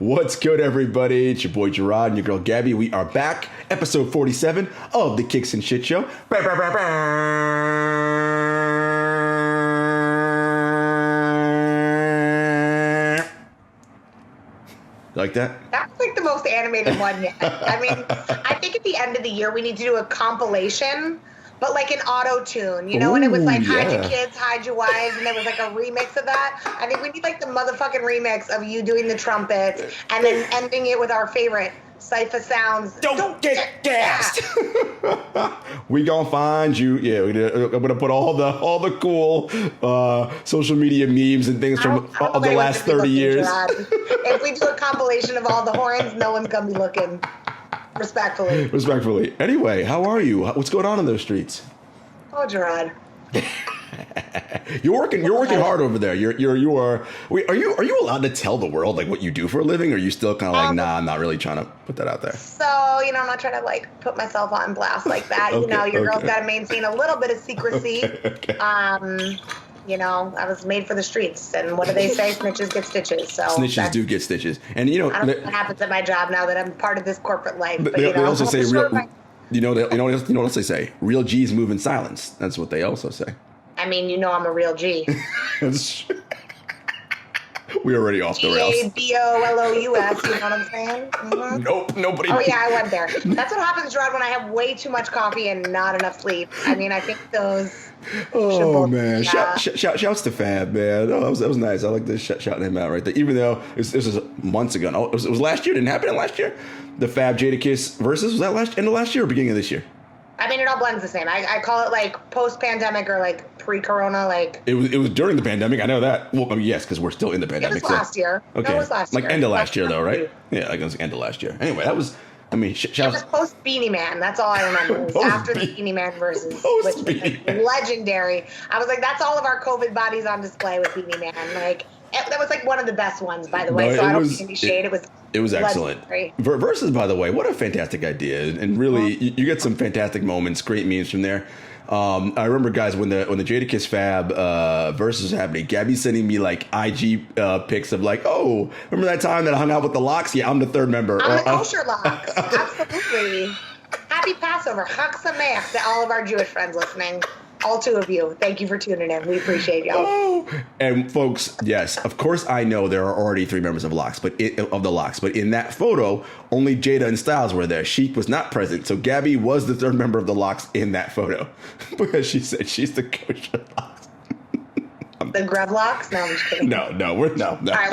What's good, everybody? It's your boy Jarod and your girl Gabby. We are back, episode 47 of the Kicks and Shit Show. Like that? That's like the most animated one yet. I mean, I think at the end of the year we need to do a compilation, but like an auto tune, you know, and it was like hide your kids, hide your wives, and there was like a remix of that. I think we need like the motherfucking remix of you doing the trumpets and then ending it with our favorite Cypher sounds. Don't get gassed. We gonna find you. Yeah, I'm gonna put all the cool social media memes and things from of the last 30 years. If we do a compilation of all the horns, no one's gonna be looking. Respectfully. Anyway, how are you? What's going on in those streets? Oh, Jarod. You're working hard over there. You are. Wait, are you allowed to tell the world like what you do for a living, or are you still kind of like, nah, I'm not really trying to put that out there? So, you know, I'm not trying to like put myself on blast like that. Okay, you know, your girl's got to maintain a little bit of secrecy. Okay. You know, I was made for the streets, and what do they say? Snitches get stitches. So snitches do get stitches, and you know, I don't know what happens at my job now that I'm part of this corporate life. But they also say real. You know what else they say? Real G's move in silence. That's what they also say. I mean, you know, I'm a real G. We're already off the rails. Gabolous, you know what I'm saying? Mm-hmm. Nope, nobody. Oh, yeah, I went there. That's what happens, Rod, when I have way too much coffee and not enough sleep. I mean, I think those... Oh, man. Shouts to Fab, man. Oh, that was nice. I like this shouting him out right there. Even though this was months ago. No, it was last year. Didn't happen last year? The Fab Jadakiss versus, was that end of last year or beginning of this year? I mean, it all blends the same. I call it like post-pandemic or like pre-corona. Like it was during the pandemic. I know that. Well, I mean, yes, because we're still in the pandemic. It was last year. Okay, no, it was last year. Like end of last year, though, right? Yeah, like it was end of last year. Anyway, that was. I mean, it was post Beanie Man. That's all I remember. It was after the Beanie Man versus, which was legendary. I was like, that's all of our COVID bodies on display with Beanie Man. Like that was like one of the best ones, by the way. So I don't see any shade. It was excellent. Versus, by the way, what a fantastic idea, and really, you get some fantastic moments, great memes from there. I remember, guys, when the Jadakiss Fab versus was happening, Gabby sending me like IG pics of like, oh, remember that time that I hung out with the Locks? Yeah, I'm the third member. I'm the kosher Locks. Absolutely. Happy Passover. Chag Sameach to all of our Jewish friends listening. All two of you. Thank you for tuning in. We appreciate y'all. Oh. And folks, yes, of course I know there are already three members of the Locks, but in that photo, only Jada and Styles were there. Sheik was not present, so Gabby was the third member of the Locks in that photo because she said she's the kosher Locks. The Grevlocks? No, I'm just kidding. No. All right, we're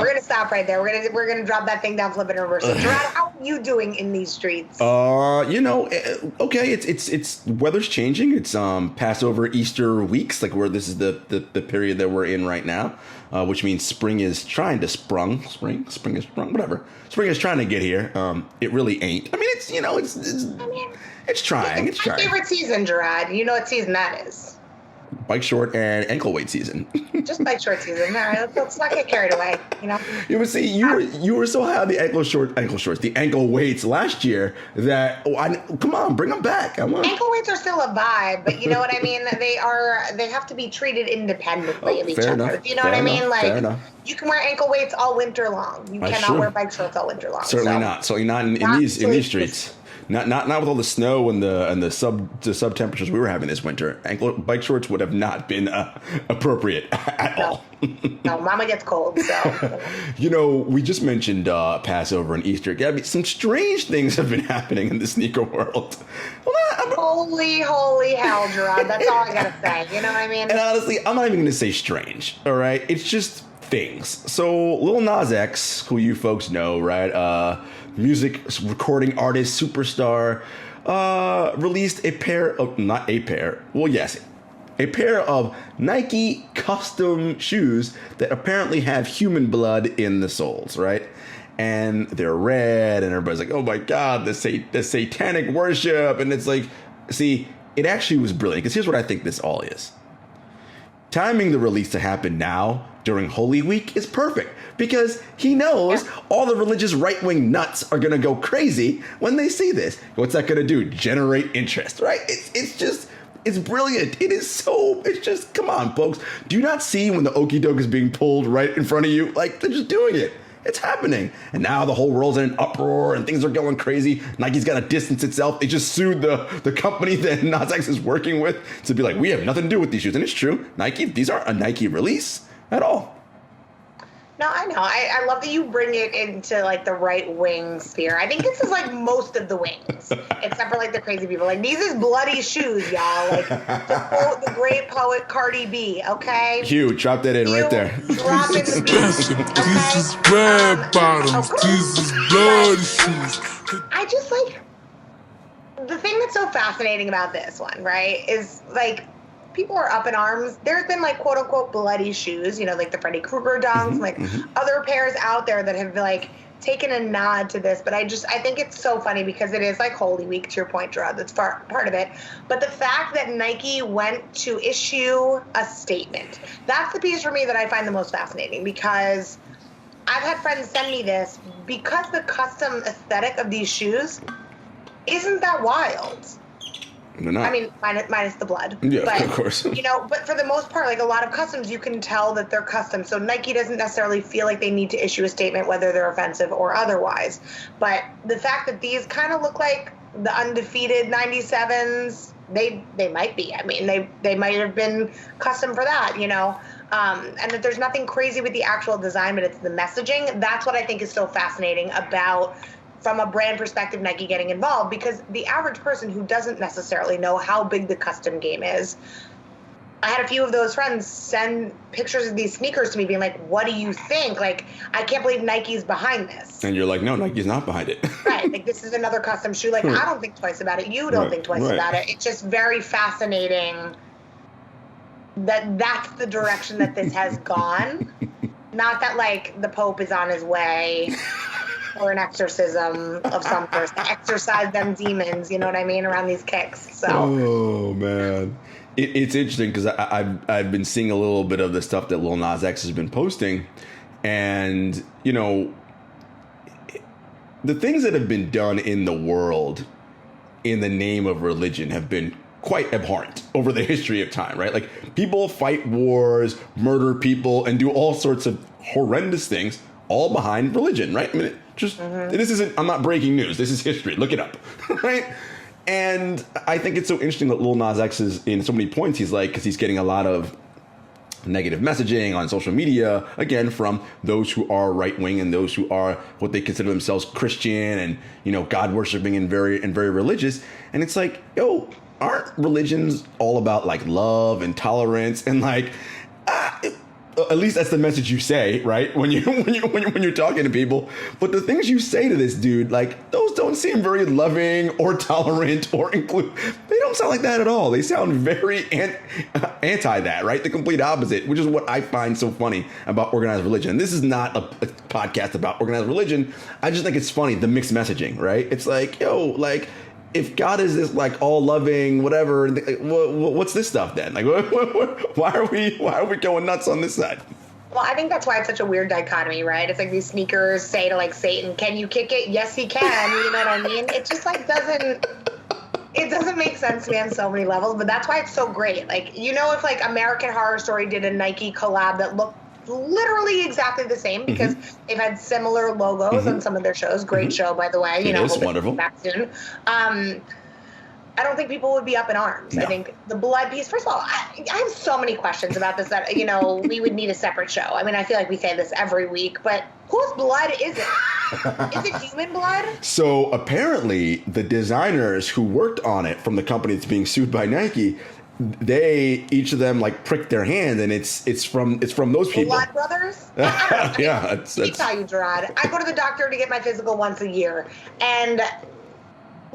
gonna stop right there. We're gonna drop that thing down, flip it in reverse. So, Jarod, how are you doing in these streets? You know, okay. It's weather's changing. It's Passover, Easter weeks, like this is the period that we're in right now, which means spring is trying to sprung. Spring is sprung. Whatever. Spring is trying to get here. It really ain't. I mean, it's trying. It's my favorite season, Jarod. You know what season that is? Bike short and ankle weight season. Just bike short season. All right, let's not get carried away. You know. You were so high on the ankle shorts, the ankle weights last year that come on, bring them back. Ankle weights are still a vibe, but you know what I mean. They have to be treated independently of each other. You know what I mean? Like you can wear ankle weights all winter long. You cannot wear bike shorts all winter long. Certainly not in these streets. Not with all the snow and the sub temperatures we were having this winter. Bike shorts would have not been appropriate at all. No, Mama gets cold. So you know, we just mentioned Passover and Easter. Gabby, some strange things have been happening in the sneaker world. Holy hell, Jarod. That's all I gotta say. You know what I mean? And honestly, I'm not even gonna say strange. All right, it's just things. So Lil Nas X, who you folks know, right? Music recording artist, superstar, released a pair of Nike custom shoes that apparently have human blood in the soles, right? And they're red, and everybody's like, oh my God, the satanic worship. And it's like, see, it actually was brilliant, because here's what I think this all is. Timing the release to happen now during Holy Week is perfect, because he knows all the religious right-wing nuts are going to go crazy when they see this. What's that going to do? Generate interest, right? It's brilliant. It's just, come on, folks. Do you not see when the okie doke is being pulled right in front of you? Like, they're just doing it. It's happening. And now the whole world's in an uproar and things are going crazy. Nike's got to distance itself. They just sued the company that Nas X is working with to be like, we have nothing to do with these shoes. And it's true. Nike, these aren't a Nike release at all. No, I know. I love that you bring it into like the right wing sphere. I think this is like most of the wings, except for like the crazy people. Like, these is bloody shoes, y'all. Like, to quote the great poet Cardi B, okay? Hugh, drop that in right there. Drop in the beat, okay? These is red bottoms. These is bloody shoes. I just like, the thing that's so fascinating about this one, right, is like, people are up in arms. There's been like quote unquote bloody shoes, you know, like the Freddy Krueger dunks, like other pairs out there that have like taken a nod to this. But I think it's so funny because it is like Holy Week, to your point, Jarod. That's part of it. But the fact that Nike went to issue a statement, that's the piece for me that I find the most fascinating, because I've had friends send me this because the custom aesthetic of these shoes isn't that wild. I mean, minus the blood. Yeah, but, of course. You know, but for the most part, like a lot of customs, you can tell that they're custom. So Nike doesn't necessarily feel like they need to issue a statement, whether they're offensive or otherwise. But the fact that these kind of look like the undefeated 97s, they might be. I mean, they might have been custom for that, you know. And that there's nothing crazy with the actual design, but it's the messaging. That's what I think is so fascinating about, from a brand perspective, Nike getting involved, because the average person who doesn't necessarily know how big the custom game is, I had a few of those friends send pictures of these sneakers to me being like, what do you think? Like, I can't believe Nike's behind this. And you're like, no, Nike's not behind it. Right. Like, this is another custom shoe. Like, I don't think twice about it. You don't think twice about it. It's just very fascinating that that's the direction that this has gone. Not that, like, the Pope is on his way or an exorcism of some person. Exorcise them demons, you know what I mean, around these kicks. So. Oh, man. It's interesting because I've been seeing a little bit of the stuff that Lil Nas X has been posting. And, you know, the things that have been done in the world in the name of religion have been quite abhorrent over the history of time, right? Like, people fight wars, murder people, and do all sorts of horrendous things, all behind religion, right? I mean, this isn't, I'm not breaking news. This is history. Look it up, right? And I think it's so interesting that Lil Nas X is, in so many points, he's like, because he's getting a lot of negative messaging on social media, again, from those who are right-wing and those who are what they consider themselves Christian and, you know, God-worshiping and very religious. And it's like, yo, aren't religions all about like love and tolerance and like, at least that's the message you say, right? When you're talking to people. But the things you say to this dude, like, those don't seem very loving or tolerant or include. They don't sound like that at all. They sound very anti that, right? The complete opposite, which is what I find so funny about organized religion. This is not a podcast about organized religion. I just think it's funny, the mixed messaging, right? It's like, yo, like, if God is this like all loving, whatever, what's this stuff then? Like, why are we going nuts on this side? Well, I think that's why it's such a weird dichotomy, right? It's like these sneakers say to like Satan, "Can you kick it?" Yes, he can. You know what I mean? It just like doesn't make sense to me on so many levels. But that's why it's so great. Like, you know, if like American Horror Story did a Nike collab that looked literally exactly the same, because they've had similar logos on some of their shows. Great show, by the way. You know, it's wonderful. Back soon. I don't think people would be up in arms. No. I think the blood piece, first of all, I have so many questions about this that, you know, we would need a separate show. I mean, I feel like we say this every week, but whose blood is it? Is it human blood? So apparently the designers who worked on it from the company that's being sued by Nike, they each of them like pricked their hand, and it's from those people. Blood brothers? Yeah, let me tell you, Jarod. I go to the doctor to get my physical once a year, and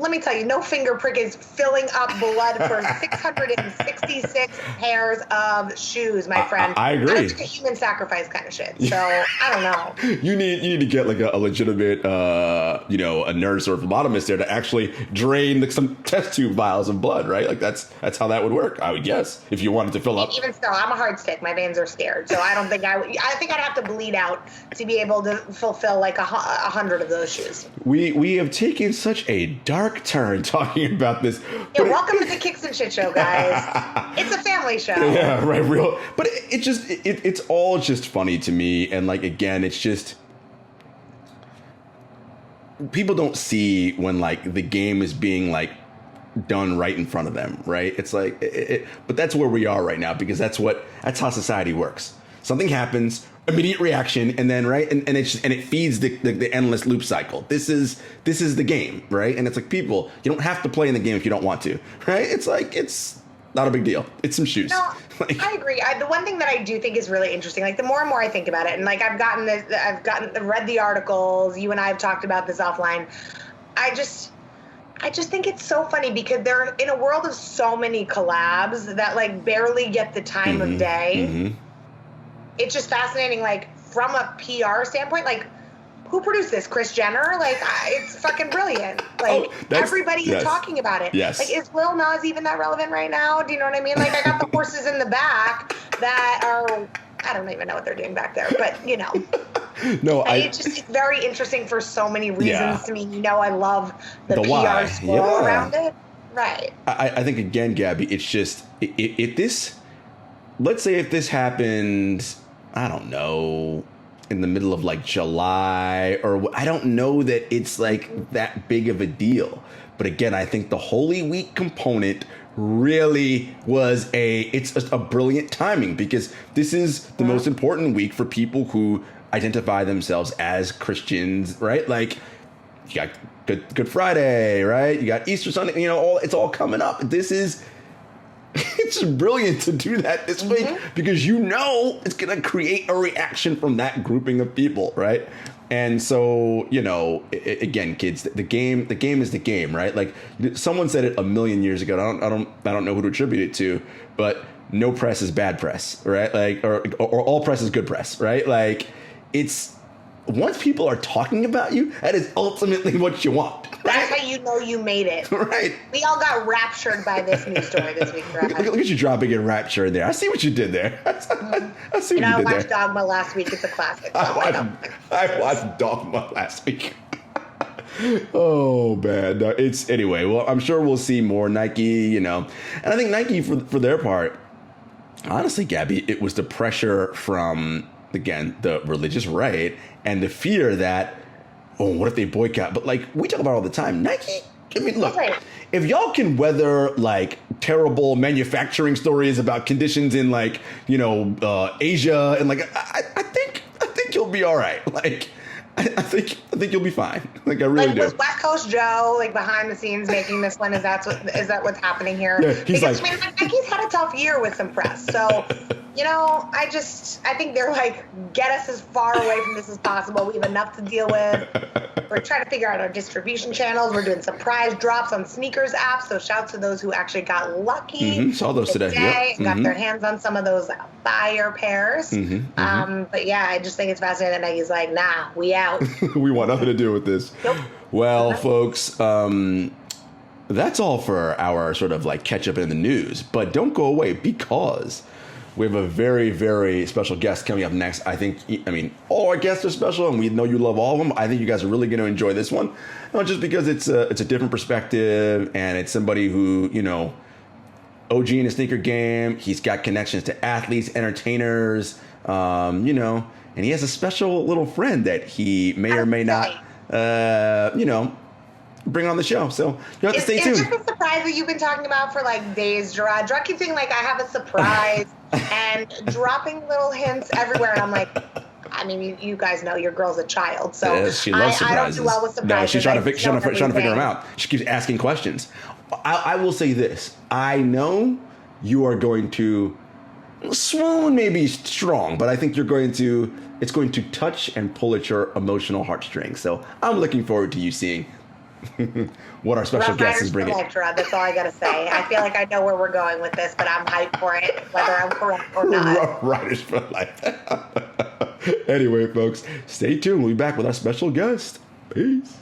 let me tell you, no finger prick is filling up blood for 666 pairs of shoes, my friend. I agree. That's like a human sacrifice kind of shit. So I don't know. You need to get like a legitimate, a nurse or phlebotomist there to actually drain some test tube vials of blood, right? Like that's how that would work, I would guess, if you wanted to fill up. Even still, I'm a hard stick. My veins are scared, so I don't think I think I'd have to bleed out to be able to fulfill like 100 of those shoes. We have taken such a dark turn talking about this. Yeah, welcome to the Kicks and Shit Show, guys. It's a family show. Yeah, right. Real, but it's all just funny to me, and like again, it's just people don't see when like the game is being like done right in front of them, right? It's like, but that's where we are right now, because that's how society works. Something happens, immediate reaction, and then right, and it feeds the endless loop cycle. This is the game, right? And it's like, people, you don't have to play in the game if you don't want to, right? It's like, it's not a big deal. It's some shoes. No, I agree. The one thing that I do think is really interesting, like the more and more I think about it, and like I've read the articles, you and I have talked about this offline. I just think it's so funny because they're in a world of so many collabs that like barely get the time of day. Mm-hmm. It's just fascinating, like from a PR standpoint, like who produced this? Kris Jenner? Like it's fucking brilliant. Like everybody is talking about it. Yes. Like is Lil Nas even that relevant right now? Do you know what I mean? Like I got the horses in the back that are, I don't even know what they're doing back there, but you know. No, it's very interesting for so many reasons to me. You know, I love the PR swirl around it. Right. I think again, Gabby, it's just let's say if this happened, I don't know, in the middle of like July, or I don't know that it's like that big of a deal. But again, I think the Holy Week component really was it's just a brilliant timing, because this is the most important week for people who identify themselves as Christians, right? Like you got Good Friday, right? You got Easter Sunday, you know, it's all coming up. It's brilliant to do that this week, because you know it's going to create a reaction from that grouping of people, right? And so, you know, again, kids, the game is the game, right? Like someone said it a million years ago. I don't know who to attribute it to, but no press is bad press, right? Like, or all press is good press, right? Like it's, once people are talking about you, that is ultimately what you want. Right? That's how you know you made it. Right. We all got raptured by this news story this week, Brad. Look at you dropping in rapture in there. I see what you did there. I see what you did there. I watched Dogma last week. It's a classic. So I watched Dogma last week. Oh, man. No, anyway, well, I'm sure we'll see more Nike, you know. And I think Nike, for their part, honestly, Gabby, it was the pressure from, again, the religious right and the fear that, oh, what if they boycott? But like we talk about all the time, Nike, I mean, look, if y'all can weather like terrible manufacturing stories about conditions in like, you know, Asia, and like, I think you'll be all right. Like, I think you'll be fine. Like I really do. Was West Coast Joe like behind the scenes making this one? Is that what's happening here? Yeah, he's because I mean, Nike's had a tough year with some press, so. You know, I think they're like, get us as far away from this as possible. We have enough to deal with. We're trying to figure out our distribution channels. We're doing surprise drops on sneakers apps. So shouts to those who actually got lucky. Saw those today. And got their hands on some of those fire pairs. But yeah, I just think it's fascinating that Nike's like, nah, we out. We want nothing to do with this. Nope. Well, folks, that's all for our sort of like catch up in the news. But don't go away, because we have a very, very special guest coming up next. I mean, all our guests are special, and we know you love all of them. I think you guys are really going to enjoy this one, not just because it's a different perspective, and it's somebody who, you know, OG in the sneaker game. He's got connections to athletes, entertainers, you know, and he has a special little friend that he may or may not, you know, bring on the show. So you have to stay tuned. Is this a surprise that you've been talking about for like days, Jarod? Jarod keeps saying like, I have a surprise and dropping little hints everywhere. And I'm like, I mean, you guys know your girl's a child, so yes, she loves surprises. I don't do well with surprises. No, she's trying to figure them out. She keeps asking questions. I will say this. I know you are going to swoon, maybe strong, but I think it's going to touch and pull at your emotional heartstrings. So I'm looking forward to you seeing what our special guest is bringing. That's all I gotta say. I feel like I know where we're going with this, but I'm hyped for it, whether I'm correct or not. Rough Riders for life. Anyway, folks, stay tuned. We'll be back with our special guest. Peace.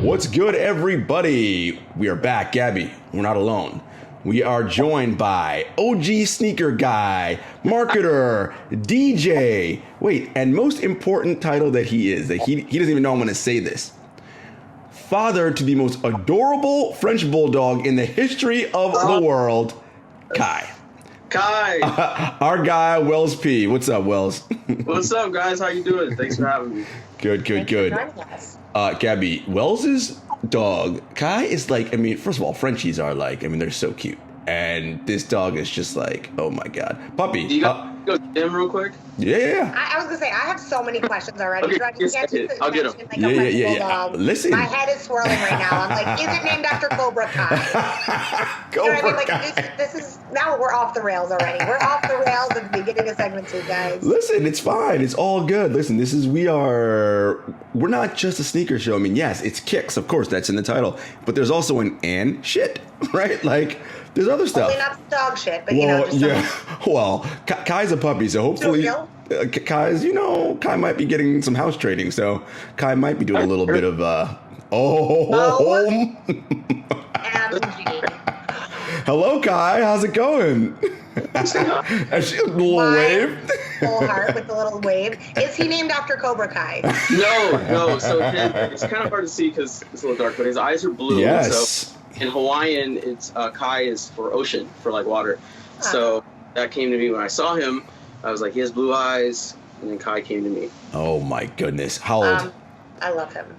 What's good, everybody? We are back, Gabby. We're not alone. We are joined by OG sneaker guy, marketer, DJ. Wait, and most important title that he is, that he doesn't even know I'm going to say this. Father to the most adorable French bulldog in the history of the world, Kai. Kai. Our guy, Wells P. What's up, Wells? What's up, guys? How you doing? Thanks for having me. Good. Thanks for joining us. Gabby, Wells's dog, Kai is like, I mean, first of all, Frenchies are like, I mean, they're so cute. And this dog is just like, oh my God. Puppy. Do you go to the gym real quick? Yeah. I was gonna say I have so many questions already. Okay, So I just can't I'll get 'em. like a principal dog. Listen. My head is swirling right now. I'm like, is it named after Cobra Kai? You know what I mean? Like this is now we're off the rails already. We're off the rails at the beginning of segment 2, guys. Listen, it's fine. It's all good. Listen, we're not just a sneaker show. I mean, yes, it's kicks, of course, that's in the title. But there's also an and shit, right? Like, there's other stuff. Only not dog shit, but you know, just Well, Kai's a puppy, so hopefully Kai might be getting some house trading, so Kai might be doing a little bit of MG. Hello, Kai. How's it going? A little wave. Full heart with the little wave. Is he named after Cobra Kai? No. So it's kind of hard to see because it's a little dark, but his eyes are blue. Yes. So in Hawaiian, it's Kai is for ocean, for like water. So that came to me when I saw him. I was like, he has blue eyes, and then Kai came to me. Oh my goodness! How old? I love him.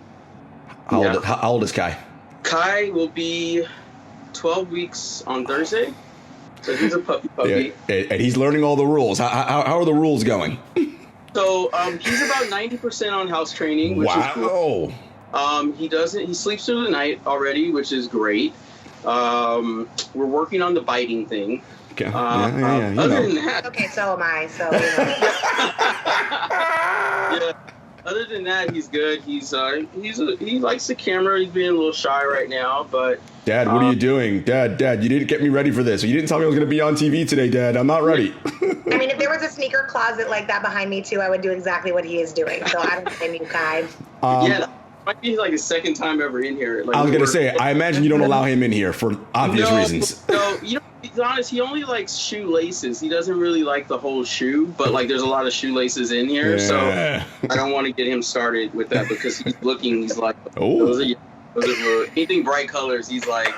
How old is Kai? Kai will be 12 weeks on Thursday. So he's a puppy. Yeah, and he's learning all the rules. How are the rules going? So he's about 90% on house training, which is cool. He sleeps through the night already, which is great. We're working on the biting thing. Okay. Other than that, okay, so am I. So yeah. Other than that, he's good. He likes the camera. He's being a little shy right now, but. Dad, what are you doing? Dad, you didn't get me ready for this. You didn't tell me I was going to be on TV today, Dad. I'm not ready. I mean, if there was a sneaker closet like that behind me too, I would do exactly what he is doing. So I don't blame you, Kai. Yeah. Might be like his second time ever in here. Like, I was gonna say, I imagine you don't allow him in here for obvious reasons. No, you know, he's honest. He only likes shoelaces. He doesn't really like the whole shoe, but like, there's a lot of shoelaces in here, so I don't want to get him started with that because he's looking. He's like, those are anything bright colors. He's like,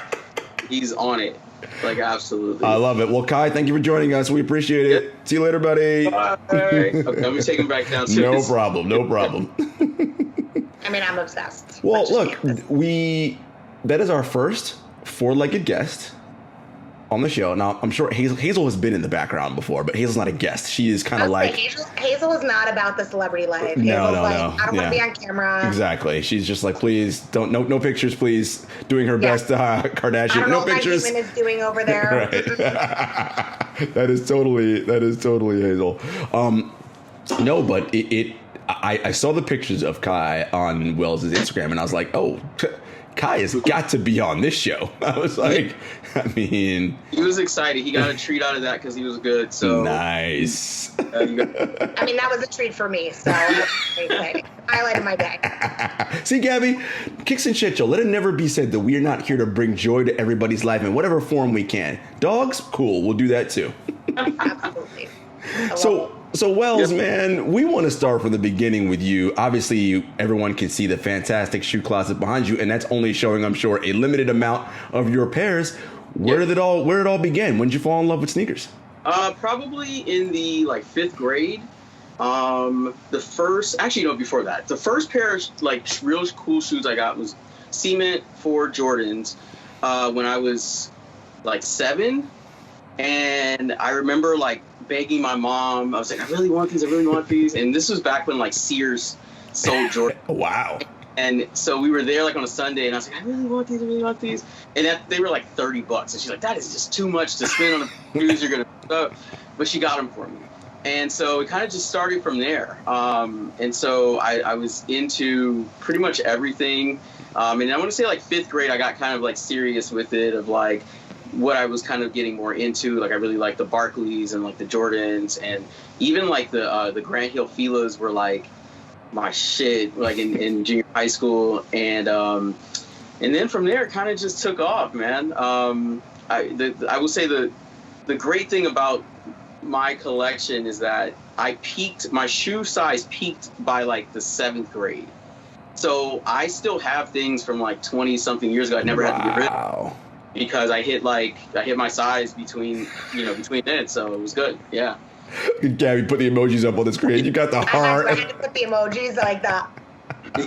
he's on it. Like, absolutely. I love it. Well, Kai, thank you for joining us. We appreciate it. See you later, buddy. All right. Okay, let me take him back downstairs. No problem. I mean, I'm obsessed. Well, look, that is our first four-legged guest on the show. Now, I'm sure Hazel has been in the background before, but Hazel's not a guest. She is kind of like... Hazel is not about the celebrity life. No. I don't want to be on camera. Exactly. She's just like, please, don't, no pictures, please. Doing her best Kardashian. I don't no know pictures. what my human is doing over there. Right. That is totally Hazel. No, but I saw the pictures of Kai on Wells' Instagram, and I was like, oh, Kai has got to be on this show. I was like, I mean... He was excited. He got a treat out of that because he was good, so... Nice. I mean, that was a treat for me, so highlight of my day. See, Gabby, kicks and shit, Joe. Let it never be said that we are not here to bring joy to everybody's life in whatever form we can. Dogs? Cool. We'll do that, too. Absolutely. So Wells, man, we want to start from the beginning with you. Obviously, everyone can see the fantastic shoe closet behind you, and that's only showing, I'm sure, a limited amount of your pairs. Where did it all begin? When did you fall in love with sneakers? Probably in the 5th grade. Before that, the first pair of real cool shoes I got was Cement 4 Jordans when I was 7, and I remember begging my mom. I was like, I really want these. And this was back when Sears sold Jordan. Wow. And so we were there on a Sunday, and I was like, I really want these. And they were $30. And she's like, that is just too much to spend on the shoes you're gonna. But she got them for me. And so it kind of just started from there. And so I was into pretty much everything. And I want to say 5th grade, I got kind of serious with it of what I was kind of getting more into. I really liked the Barclays and the Jordans, and even the Grant Hill Filas were my shit in junior high school, and then from there it kind of just took off, man. I will say the great thing about my collection is that my shoe size peaked by the 7th grade. So I still have things from 20 something years ago I never had to get rid of. because I hit my size between then, so it was good. Yeah. Gabby, put the emojis up on the screen. You got the heart. I had to put the emojis like that.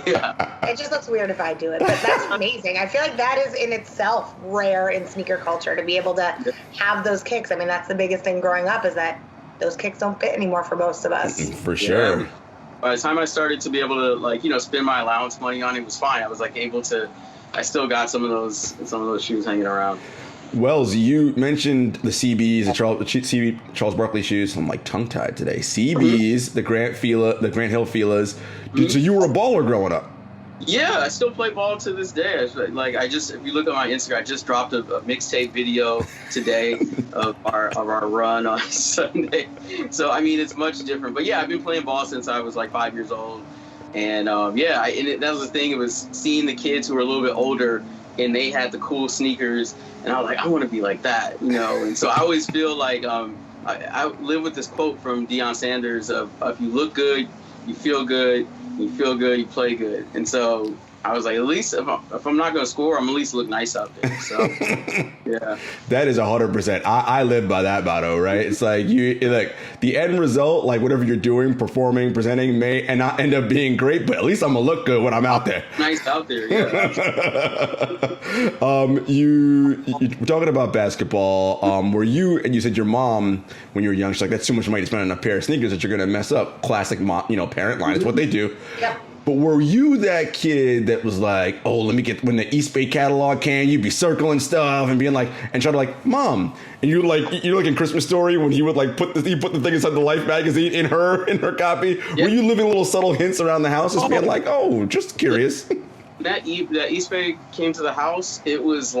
Yeah. It just looks weird if I do it, but that's amazing. I feel like that is in itself rare in sneaker culture, to be able to have those kicks. I mean, that's the biggest thing growing up, is that those kicks don't fit anymore for most of us. For sure. Yeah. By the time I started to be able to spend my allowance money on it, was fine. I was able to. I still got some of those shoes hanging around. Wells, you mentioned the CBs, the Charles Barkley shoes. I'm like tongue tied today. CBs, the Grant Hill Fila's. So you were a baller growing up. Yeah, I still play ball to this day. If you look at my Instagram, I just dropped a mixtape video today of our run on Sunday. So I mean, it's much different. But yeah, I've been playing ball since I was 5 years old, and that was the thing. It was seeing the kids who were a little bit older, and they had the cool sneakers, and I was like, I want to be like that, And so I always feel like I live with this quote from Deion Sanders of if you look good, you feel good. You feel good, you play good. And so I was like, at least if I'm not going to score, I'm at least look nice out there. So, yeah. That is 100%. I live by that motto, right? It's like the end result, whatever you're doing, performing, presenting, may and not end up being great, but at least I'm going to look good when I'm out there. Nice out there, yeah. You were talking about basketball. And you said your mom, when you were young, she's like, that's too much money to spend on a pair of sneakers that you're going to mess up. Classic mom, parent line. It's what they do. Yep. But were you that kid that was like, oh, let me get, when the East Bay catalog came, you'd be circling stuff and being and trying to Mom, and you're like in Christmas Story when he would put the thing inside the Life magazine in her copy. Yeah. Were you living little subtle hints around the house, just being oh, just curious? That East Bay came to the house, it was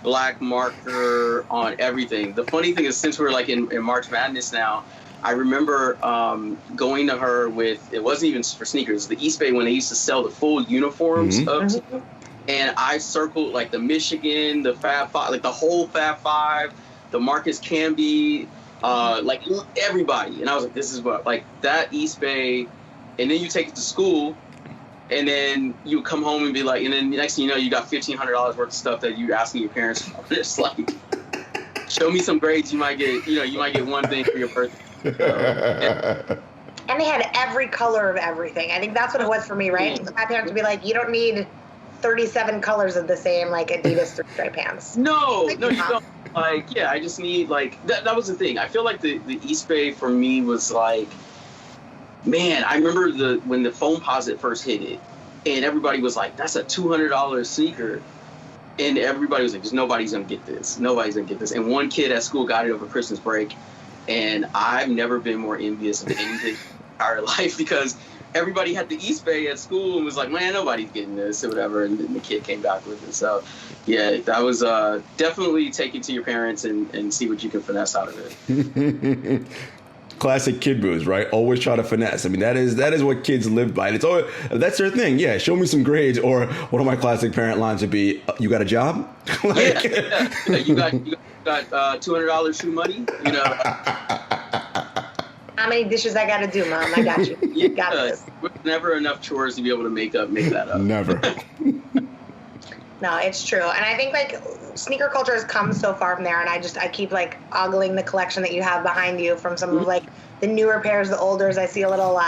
black marker on everything. The funny thing is, since we're in March Madness now, I remember going to her with, it wasn't even for sneakers, the East Bay, when they used to sell the full uniforms of sneakers. And I circled the Michigan, the Fab Five, the whole Fab Five, the Marcus Camby, everybody. And I was like, this is what, that East Bay. And then you take it to school, and then you come home and be and then the next thing you know, you got $1,500 worth of stuff that you're asking your parents for. It's show me some grades, you might get one thing for your birthday. And they had every color of everything. I think that's what it was for me, right? My parents would be like, you don't need 37 colors of the same Adidas three-stripe pants. No, you don't. I just need that was the thing. I feel like the East Bay for me was man, I remember when the Foamposite first hit it, and everybody was like, that's a $200 sneaker. And everybody was like, just nobody's going to get this. Nobody's going to get this. And one kid at school got it over Christmas break. And I've never been more envious of anything in my entire life, because everybody had the East Bay at school and was like, man, nobody's getting this or whatever. And then the kid came back with it. So, yeah, that was definitely take it to your parents and see what you can finesse out of it. Classic kid moves, right? Always try to finesse. I mean, that is what kids live by. And that's their thing. Yeah, show me some grades. Or one of my classic parent lines would be, you got a job? Yeah. You got $200 shoe money? How many dishes I got to do, Mom? I got you. You got this. Never enough chores to be able to make that up. Never. No, it's true. And I think sneaker culture has come so far from there, and I keep ogling the collection that you have behind you from some of the newer pairs, the olders. I see a little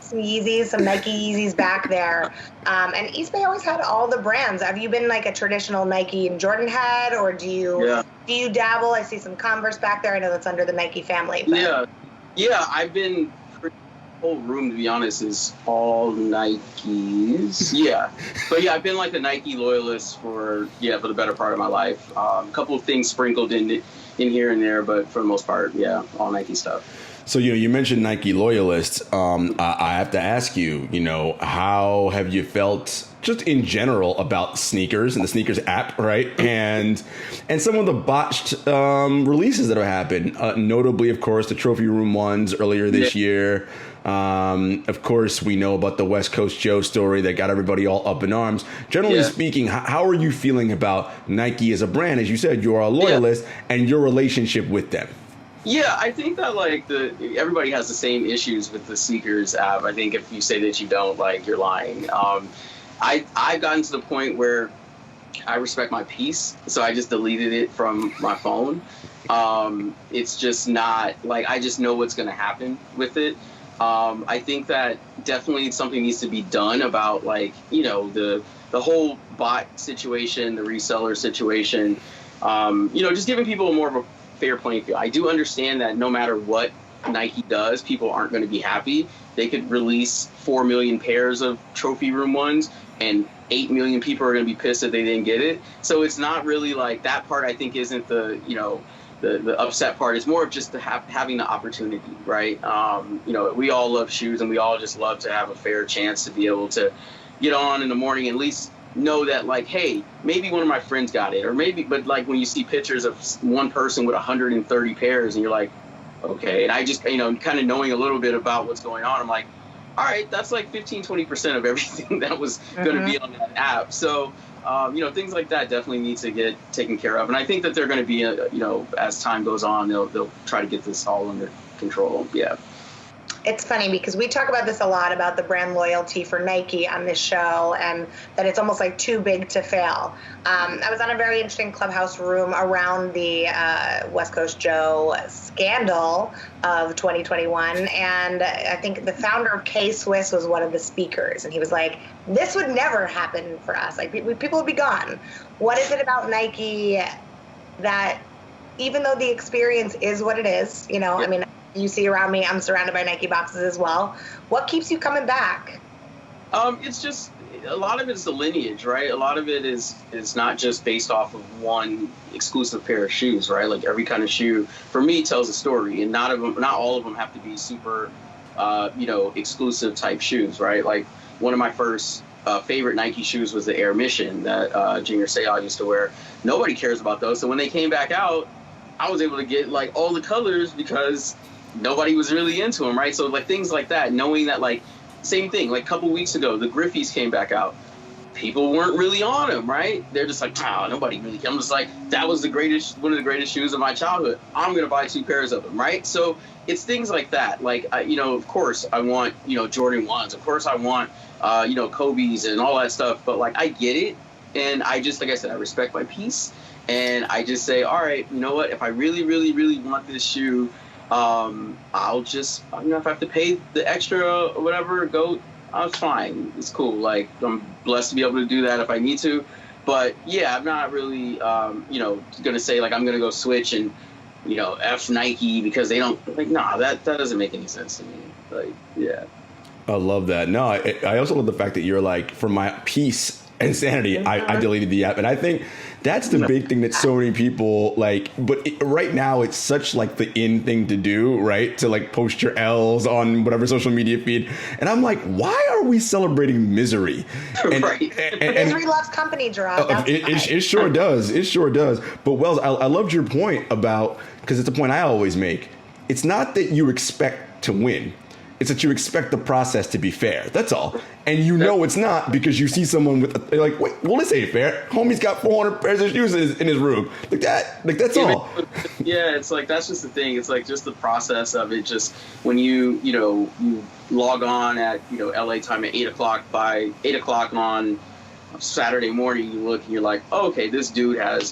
some Yeezys, some Nike Yeezys back there. And East Bay always had all the brands. Have you been a traditional Nike and Jordan head, or do you dabble? I see some Converse back there. I know that's under the Nike family. But. Yeah. I've been. Whole room, to be honest, is all Nikes. Yeah, but yeah, I've been a Nike loyalist for the better part of my life. A couple of things sprinkled in here and there, but for the most part, yeah, all Nike stuff. So you mentioned Nike loyalists. I have to ask you, how have you felt just in general about sneakers and the sneakers app, right? And some of the botched releases that have happened, notably, of course, the Trophy Room ones earlier this year. Of course, we know about the West Coast Joe story that got everybody all up in arms. Generally speaking, how are you feeling about Nike as a brand? As you said, you are a loyalist, and your relationship with them. Yeah, I think that everybody has the same issues with the sneakers app. I think if you say that you don't, you're lying. I've gotten to the point where I respect my peace, so I just deleted it from my phone. It's just not like, I just know what's going to happen with it. I think that definitely something needs to be done about, like, you know, the whole bot situation, the reseller situation. You know, just giving people more of a fair playing field. I do understand that no matter what Nike does, people aren't going to be happy. They could release 4 million pairs of trophy room ones, and 8 million people are going to be pissed that they didn't get it. So it's not really like that part. I think isn't the, you know, the upset part. Is more of just having the opportunity, right? You know, we all love shoes, and we all just love to have a fair chance to be able to get on in the morning, and at least know that, like, hey, maybe one of my friends got it, or maybe, but like when you see pictures of one person with 130 pairs, and you're like, okay. And I just, you know, kind of knowing a little bit about what's going on, I'm like, all right, that's like 15-20% of everything that was going to be on that app. So, you know, things like that definitely need to get taken care of. And I think that they're going to be, you know, as time goes on, they'll try to get this all under control. Yeah. It's funny because we talk about this a lot, about the brand loyalty for Nike on this show, and that it's almost like too big to fail. I was on a very interesting Clubhouse room around the West Coast Joe scandal of 2021, and I think the founder of K-Swiss was one of the speakers, and he was like, this would never happen for us. Like, people would be gone. What is it about Nike that, even though the experience is what it is, you know, I mean, you see around me, I'm surrounded by Nike boxes as well. What keeps you coming back? It's just, a lot of it is the lineage, right? A lot of it is not just based off of one exclusive pair of shoes, right? Like, every kind of shoe for me tells a story, and not all of them have to be super, you know, exclusive type shoes, right? Like, one of my first favorite Nike shoes was the Air Mission that Junior Seau used to wear. Nobody cares about those. So when they came back out, I was able to get like all the colors because nobody was really into them, right? So like things like that, knowing that, like, same thing, like a couple weeks ago, the Griffies came back out. People weren't really on them, right? They're just like, oh, nobody really. I'm just like, that was one of the greatest shoes of my childhood. I'm going to buy 2 pairs of them, right? So it's things like that. Like, you know, of course I want, you know, Jordan 1s. Of course I want, you know, Kobe's and all that stuff. But like, I get it. And I just, like I said, I respect my peace. And I just say, all right, you know what? If I really, really, really want this shoe, I'll just, you know, if I have to pay the extra or whatever, it's fine. It's cool. Like, I'm blessed to be able to do that if I need to. But yeah, I'm not really, you know, going to say like, I'm going to go switch and, you know, F Nike because they don't, like, nah, that doesn't make any sense to me. Like, yeah. I love that. No, I also love the fact that you're like, for my peace and sanity, I deleted the app. And I think that's the big thing that so many people like, but right now it's such like the in thing to do, right? To like post your L's on whatever social media feed. And I'm like, why are we celebrating misery? And, right. and Misery loves company, Jarod. It sure does. It sure does. But Wells, I loved your point about, because it's a point I always make. It's not that you expect to win. It's that you expect the process to be fair. That's all. And you know it's not because you see someone with, like, wait, well, this ain't fair. Homie's got 400 pairs of shoes in his room. Like that. Like, that's all. Yeah, it's like, that's just the thing. It's like just the process of it. Just when you log on at, you know, LA time at 8 o'clock, by 8 o'clock on Saturday morning, you look and you're like, oh, okay, this dude has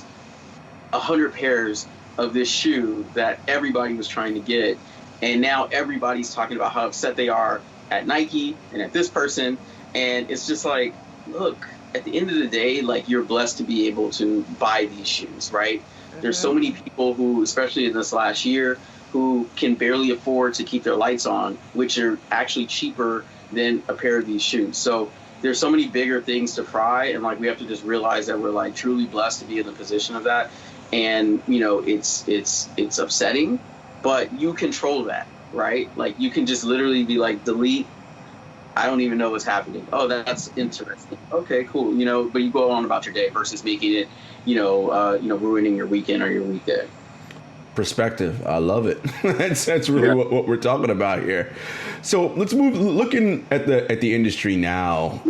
100 pairs of this shoe that everybody was trying to get. And now everybody's talking about how upset they are at Nike and at this person. And it's just like, look, at the end of the day, like, you're blessed to be able to buy these shoes, right? Mm-hmm. There's so many people who, especially in this last year, who can barely afford to keep their lights on, which are actually cheaper than a pair of these shoes. So there's so many bigger things to fry. And like, we have to just realize that we're like truly blessed to be in the position of that. And, you know, it's upsetting. But you control that, right? Like, you can just literally be like, delete. I don't even know what's happening. Oh, that's interesting. Okay, cool. You know, but you go on about your day versus making it, ruining your weekend or your weekday. perspective. I love it. that's really what we're talking about here. So let's move. Looking at the industry now,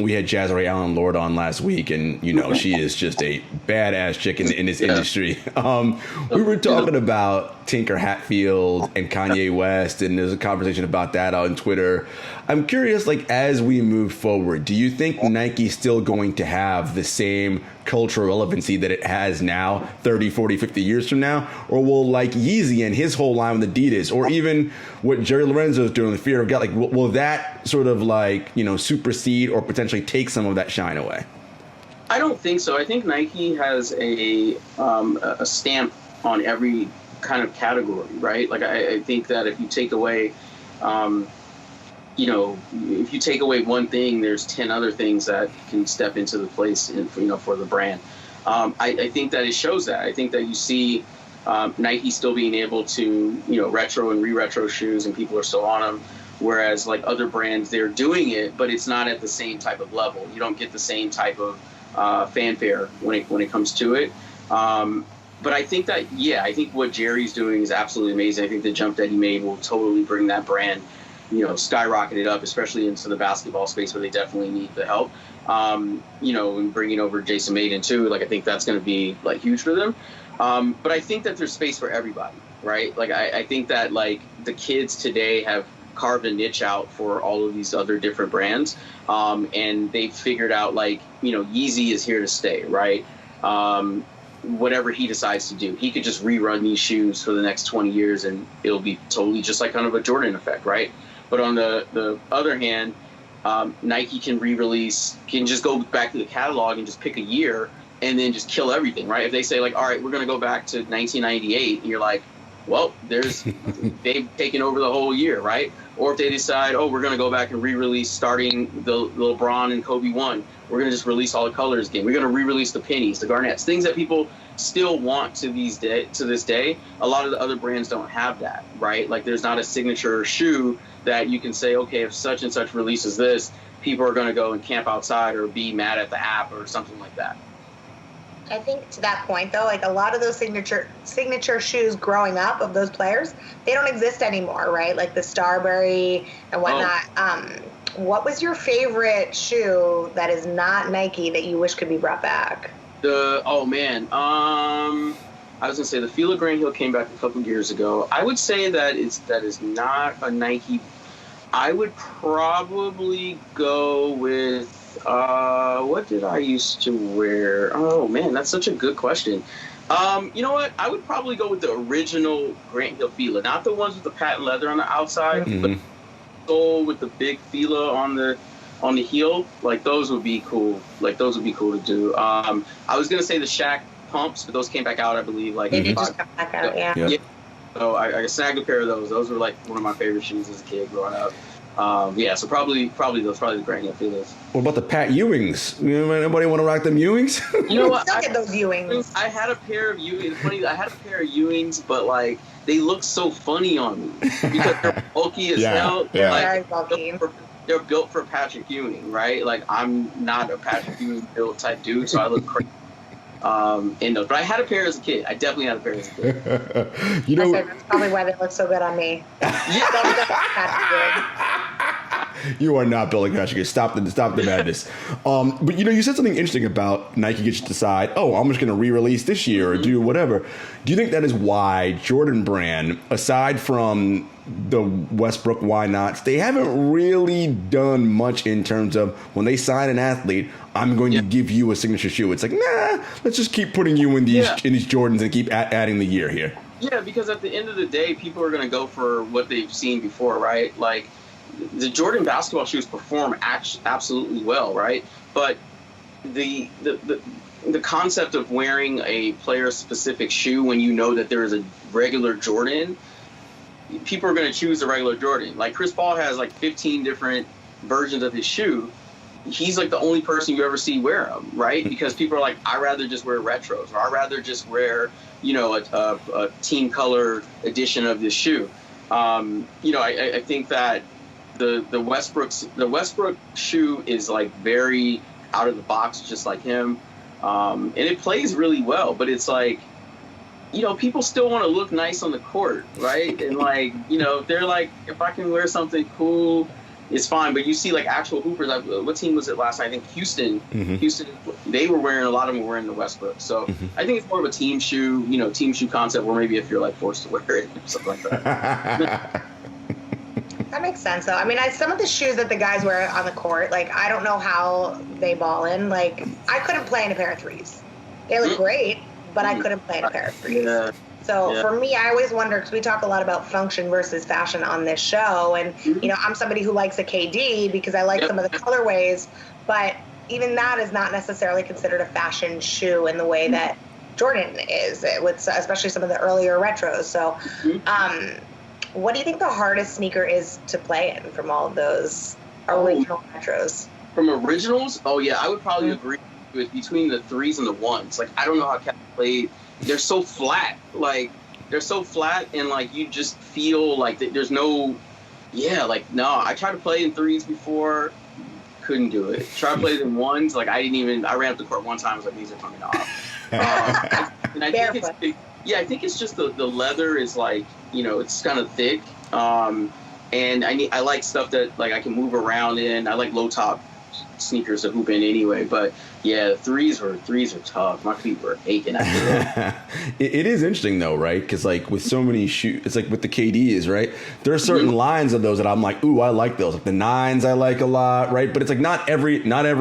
we had Jazzy Allen Lord on last week, and she is just a badass chick in this industry. We were talking about Tinker Hatfield and Kanye West, and there's a conversation about that on Twitter. I'm curious, like, as we move forward, do you think Nike's still going to have the same cultural relevancy that it has now 30, 40, 50 years from now? Or will, like, Yeezy and his whole line with Adidas, or even what Jerry Lorenzo is doing with Fear of God, like, will that sort of, like, supersede or potentially take some of that shine away? I don't think so. I think Nike has a stamp on every kind of category, right? Like, I think that if you take away if you take away one thing, there's 10 other things that can step into the place for the brand. I think that it shows that. I think that you see Nike still being able to, retro and re-retro shoes, and people are still on them. Whereas like other brands, they're doing it, but it's not at the same type of level. You don't get the same type of fanfare when it comes to it. But I think that, I think what Jerry's doing is absolutely amazing. I think the jump that he made will totally bring that brand skyrocket it up, especially into the basketball space where they definitely need the help. And bringing over Jason Maiden too, like I think that's going to be like huge for them. But I think that there's space for everybody, right? Like I think that like the kids today have carved a niche out for all of these other different brands, and they've figured out like Yeezy is here to stay, right? Whatever he decides to do, he could just rerun these shoes for the next 20 years, and it'll be totally just like kind of a Jordan effect, right? But on the other hand, Nike can re-release, can just go back to the catalog and just pick a year and then just kill everything, right? If they say like, all right, we're going to go back to 1998, and you're like, well, they've taken over the whole year, right? Or if they decide, oh, we're going to go back and re-release starting the LeBron and Kobe 1, we're going to just release all the colors again. We're going to re-release the pennies, the garnets, things that people still want to this day. A lot of the other brands don't have that, right? Like there's not a signature shoe that you can say, okay, if such and such releases this, people are going to go and camp outside or be mad at the app or something like that. I think to that point, though, like a lot of those signature shoes growing up of those players, they don't exist anymore, right? Like the Starbury and whatnot. What was your favorite shoe that is not Nike that you wish could be brought back? I was gonna say the Fila Grand Hill came back a couple years ago. I would say that is not a Nike. I would probably go with what did I used to wear? Oh man, that's such a good question. You know what? I would probably go with the original Grant Hill Fila, not the ones with the patent leather on the outside, but sole with the big Fila on the heel. Like those would be cool. Like those would be cool to do. I was gonna say the Shaq pumps, but those came back out, I believe. Like they did just come back out, yeah. So I snagged a pair of those. Those were like one of my favorite shoes as a kid growing up. So probably those, probably the Grand Hill Filas. What about the Pat Ewings? Anybody want to rock them Ewings? You know what? Still get those Ewings. I had a pair of Ewings. Funny, I had a pair of Ewings, but like they look so funny on me because they're bulky as hell. Yeah. Very Like, bulky. they're built for Patrick Ewing, right? Like I'm not a Patrick Ewing built type dude, so I look crazy. In those, but I had a pair as a kid. I definitely had a pair as a kid. That's probably why they look so good on me. You are not building Patrick. Stop the madness. But you said something interesting about Nike gets to decide, oh, I'm just going to re-release this year or do whatever. Do you think that is why Jordan Brand, aside from the Westbrook why nots, they haven't really done much in terms of when they sign an athlete, I'm going to give you a signature shoe. It's like, nah, let's just keep putting you in these Jordans and keep adding the year here. Yeah, because at the end of the day, people are going to go for what they've seen before, right? Like the Jordan basketball shoes perform absolutely well, right? But the concept of wearing a player-specific shoe when you know that there is a regular Jordan, people are going to choose the regular Jordan. Like Chris Paul has like 15 different versions of his shoe. He's like the only person you ever see wear them, right? Because people are like, I'd rather just wear retros, or I'd rather just wear, a team color edition of this shoe. I think that the Westbrook shoe is like very out of the box, just like him, and it plays really well. But it's like, you know, people still want to look nice on the court, right? And like, you know, they're like, if I can wear something cool, it's fine. But you see like actual hoopers. What team was it last night? I think Houston. Houston. They were wearing, a lot of them were wearing the Westbrook. So I think it's more of a team shoe, you know, team shoe concept, where maybe if you're like forced to wear it or something like that. That makes sense, though. I mean, some of the shoes that the guys wear on the court, like, I don't know how they ball in. Like, I couldn't play in a pair of threes. They look great, but I couldn't play in a pair of threes. Yeah. So for me, I always wonder, because we talk a lot about function versus fashion on this show, and, you know, I'm somebody who likes a KD because I like some of the colorways, but even that is not necessarily considered a fashion shoe in the way that Jordan is, with especially some of the earlier retros. So, what do you think the hardest sneaker is to play in from all of those original retros? From originals? Oh, yeah, I would probably agree with between the threes and the ones. Like, I don't know how Cat played. They're so flat. Like, they're so flat, and, like, you just feel like there's no, no. I tried to play in threes before, couldn't do it. Tried to play in ones, like, I ran up the court one time, I was like, these are coming off. And I think I think it's just the leather is like, you know, it's kind of thick. And I like stuff that like I can move around in. I like low top sneakers to hoop in anyway. But yeah, threes are tough. My feet were aching after that. It is interesting though, right? Because like with so many shoes, it's like with the KDs, right? There are certain lines of those that I'm like, ooh, I like those. Like the 9s I like a lot, right? But it's like not every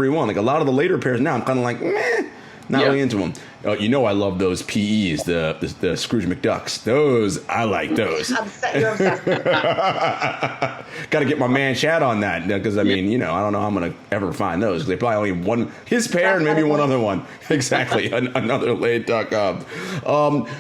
one. Like a lot of the later pairs now, I'm kind of like, meh. Not really into them. You know, I love those PEs, the Scrooge McDucks. Those, I like those. You're obsessed. Got to get my man Chad on that, because I mean, you know, I don't know how I'm gonna ever find those. They probably only one his pair and maybe one other one. Exactly, another laid.com.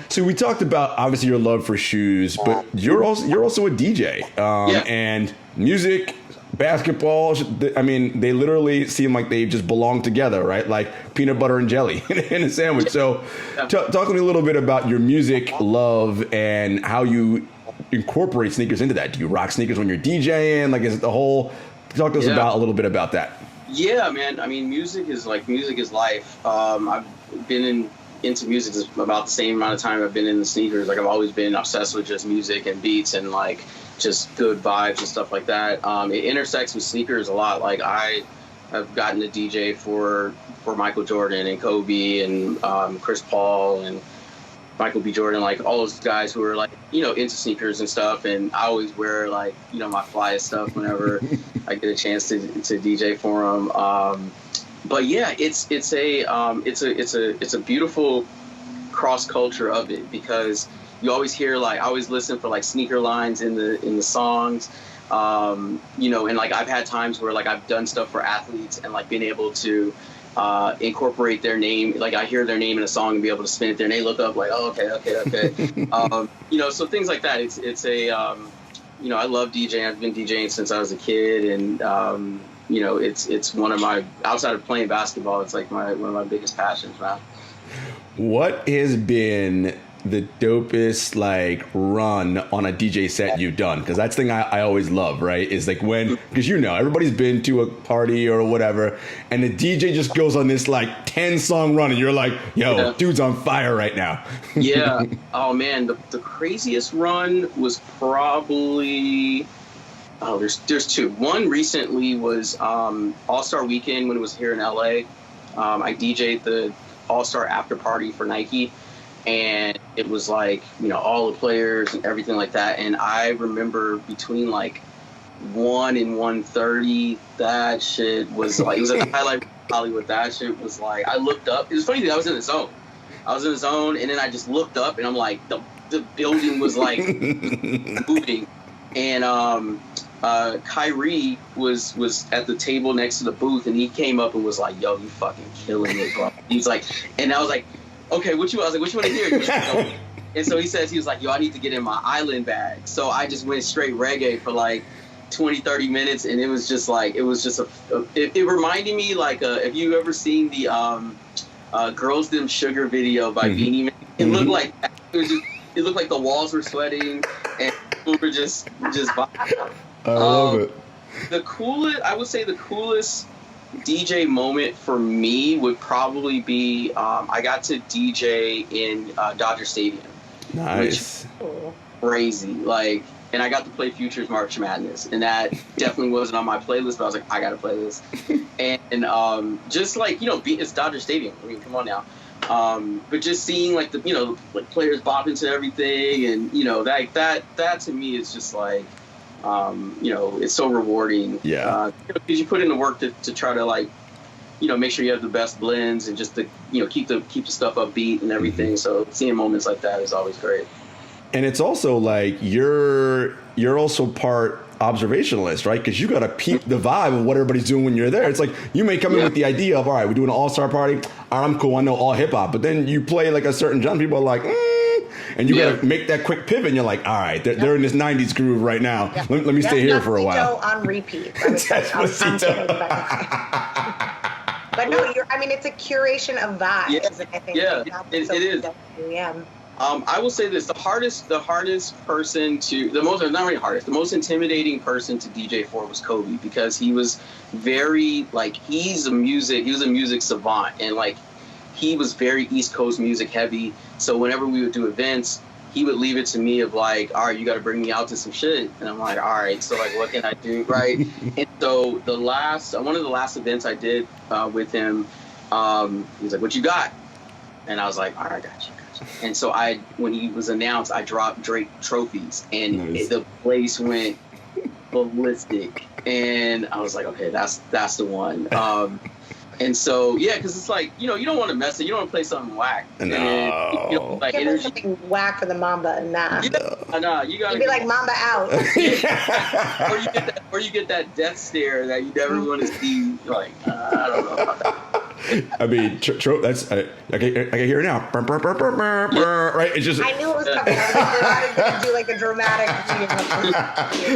So we talked about obviously your love for shoes, but you're also a DJ, and music. Basketball, I mean, they literally seem like they just belong together, right? Like peanut butter and jelly in a sandwich. So talk to me a little bit about your music love and how you incorporate sneakers into that. Do you rock sneakers when you're DJing? Like, is it the whole... Talk to us about a little bit about that. Yeah, man. I mean, music is life. I've been into music about the same amount of time I've been in the sneakers. Like, I've always been obsessed with just music and beats and, like, just good vibes and stuff like that. It intersects with sneakers a lot. Like, I have gotten to DJ for Michael Jordan and Kobe and Chris Paul and Michael B. Jordan, like all those guys who are like, you know, into sneakers and stuff. And I always wear like, you know, my flyest stuff whenever I get a chance to DJ for them. But yeah, it's a beautiful cross culture of it, because you always hear, like, I always listen for like sneaker lines in the songs, you know, and like I've had times where like I've done stuff for athletes and like been able to incorporate their name. Like I hear their name in a song and be able to spin it there, and they look up like, oh, okay. You know, so things like that. It's a you know, I love DJing. I've been DJing since I was a kid, and you know, it's one of my, outside of playing basketball, it's like one of my biggest passions, man. What has been the dopest like run on a DJ set you've done? Because that's the thing I always love, right? Is like when, because you know, everybody's been to a party or whatever, and the DJ just goes on this like 10-song run, and you're like, yo, dude's on fire right now. Yeah. Oh man, the craziest run was probably, there's two. One recently was All-Star Weekend when it was here in LA. I DJ'd the All-Star after party for Nike. And it was like, you know, all the players and everything like that. And I remember between like 1 and 1:30, that shit was like, it was a highlight of Hollywood. That shit was like, I looked up. It was funny that I was in the zone. And then I just looked up, and I'm like, the building was like moving. And Kyrie was at the table next to the booth, and he came up and was like, yo, you fucking killing it, bro. He was like, and I was like, okay, what you want to hear? And so he was like, yo, I need to get in my island bag. So I just went straight reggae for like 20, 30 minutes. And it was just it reminded me like, if you ever seen the Girls Them Sugar video by Beanie Man, it looked like, it looked like the walls were sweating and people were just vibing. I love it. I would say the coolest DJ moment for me would probably be I got to DJ in Dodger Stadium. Nice. Which crazy. Like, and I got to play Future's March Madness, and that definitely wasn't on my playlist, but I was like, I gotta play this. And just like, it's Dodger Stadium. I mean, come on now. But just seeing like the, like players bopping to everything, and that to me is just like, it's so rewarding. Yeah. Because you put in the work to try to like, make sure you have the best blends and just to, keep the stuff upbeat and everything. So seeing moments like that is always great. And it's also like you're also part observationalist, right? Because you got to peep the vibe of what everybody's doing when you're there. It's like you may come in with the idea of, all right, we're doing an all-star party. All right, I'm cool. I know all hip hop. But then you play like a certain genre. People are like, and you got to make that quick pivot. And you're like, all right, they're in this 90s groove right now. Yeah. Let me stay here for a while. On repeat. I'm kidding, but no, it's a curation of vibes. Yeah, I think it is. Yeah. I will say this: the hardest person the most intimidating person to DJ for was Kobe, because he was very like he was a music savant, and like he was very East Coast music heavy. So whenever we would do events, he would leave it to me of like, all right, you got to bring me out to some shit, and I'm like, all right, so like, what can I do, right? And so one of the last events I did with him, he's like, what you got? And I was like, all right, I got you. And so when he was announced, I dropped Drake trophies, and the place went ballistic. And I was like, okay, that's the one. And so, yeah, because it's like, you don't want to mess it. You don't want to play something whack. No. And, like, give something whack for the Mamba. Nah. Nah, you got to be like Mamba out. or you get that death stare that you never want to see. Like, I don't know about that. I mean, that's I can hear it now. Right? It's just I knew it was coming. I was going to do like a dramatic.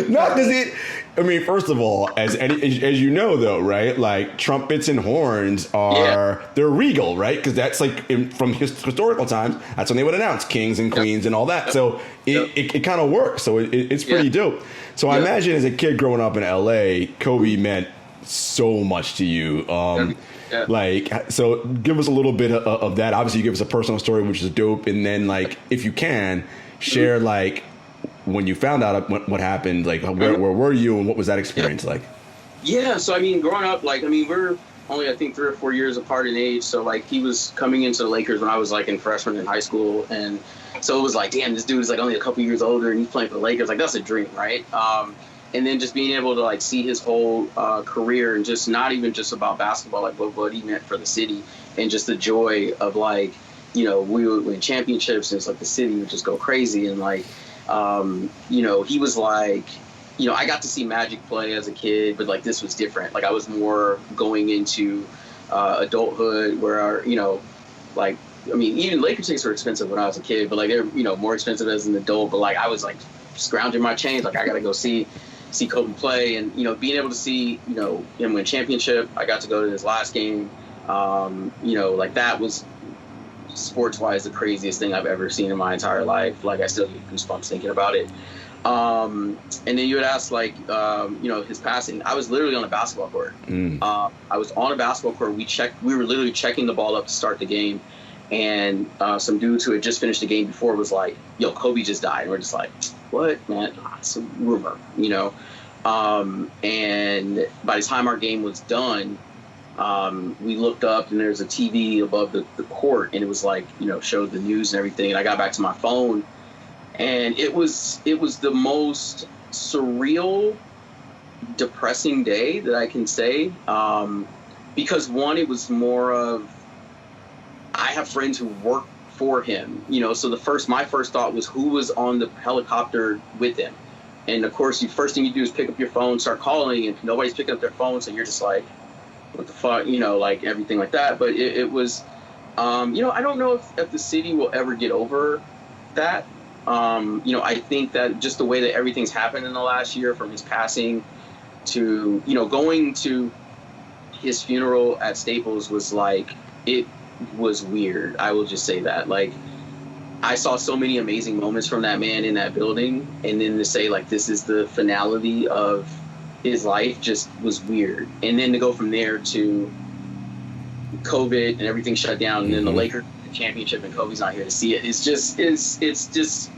No, because it. I mean, first of all, as you know, though, right? Like trumpets and horns they're regal, right? Because that's like from historical times. That's when they would announce kings and queens and all that. So it kind of works. So it's pretty dope. So I imagine as a kid growing up in LA, Kobe meant so much to you. Like, so give us a little bit of that. Obviously, you give us a personal story, which is dope. And then, like, if you can, share, like, when you found out what happened, like, where were you and what was that experience like? Yeah, so, I mean, growing up, like, we're only, I think, 3 or 4 years apart in age. So, like, he was coming into the Lakers when I was, like, in freshman in high school. And so it was like, damn, this dude is, like, only a couple years older and he's playing for the Lakers. Like, that's a dream, right? And then just being able to like see his whole career, and just not even just about basketball, like what he meant for the city, and just the joy of like, we would win championships, and it's like the city would just go crazy. And like, he was like, I got to see Magic play as a kid, but like this was different. Like I was more going into adulthood where, like, even Laker tickets were expensive when I was a kid, but like they're, more expensive as an adult. But like I was like scrounging my change, like I got to go see Kobe play, and being able to see him win championship. I got to go to his last game. Like that was sports wise the craziest thing I've ever seen in my entire life. Like I still get goosebumps thinking about it. And then you would ask like his passing. I was literally on a basketball court. I was on a basketball court. We were literally checking the ball up to start the game, and some dudes who had just finished the game before was like, yo, Kobe just died. And we're just like, what, man? It's a rumor, and by the time our game was done, we looked up and there's a TV above the court, and it was like, showed the news and everything. And I got back to my phone, and it was the most surreal, depressing day that I can say, because one, it was more of, I have friends who work for him, so my first thought was who was on the helicopter with him. And of course, the first thing you do is pick up your phone, start calling, and nobody's picking up their phone, so you're just like, what the fuck, like everything like that. But it was, I don't know if the city will ever get over that. I think that just the way that everything's happened in the last year, from his passing to, going to his funeral at Staples, was like, it was weird. I will just say that. Like, I saw so many amazing moments from that man in that building, and then to say like this is the finality of his life just was weird. And then to go from there to COVID and everything shut down, and then the Lakers championship and Kobe's not here to see it. It's just